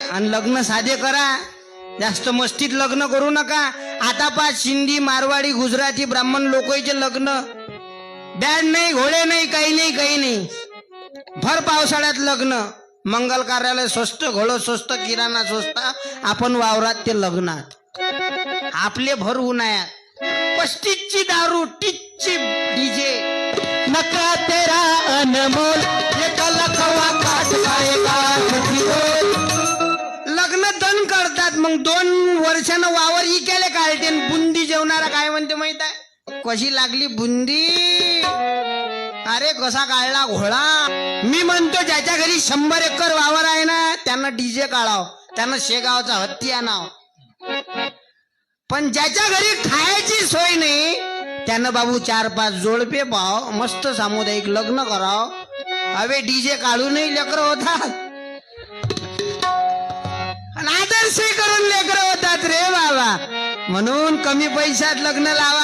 आणि लग्न साधे करा, जास्त मस्तीत लग्न करू नका। आता पा सिंधी मारवाडी गुजराती ब्राह्मण लोकांचे लग्न बँड नाही, घोडे नाही, काही नाही, काही नाही, भर पावसाळ्यात लग्न, मंगल कार्यालय स्वस्त, घोडं स्वस्त, किराणा स्वस्त, आपण वावरात ते लग्नात। आपले भर उन्हाळ्यात 35ची दारू, 30ची डीजे, नका तेरा अनमोल लग्न दन करतात। मग 2 वर्षानं वावर इकेले काढते। बुंदी जेवणारा काय म्हणते माहित आहे? कशी लागली बुंदी, अरे कसा काढला घोळा। मी म्हणतो ज्याच्या घरी 100 एकर वावर आहे ना, त्यांना डीजे काढाव, त्यांना शेगावचा हत्ती आणाव। पण ज्याच्या घरी खायची सोय नाही, त्यानं बाबू 4-5 जोडपे पाव, मस्त सामुदायिक लग्न कराव। हवे डीजे काढूनही लेकर होतात, आदर्श करून लेकर होतात रे बाबा। म्हणून कमी पैशात लग्न लावा।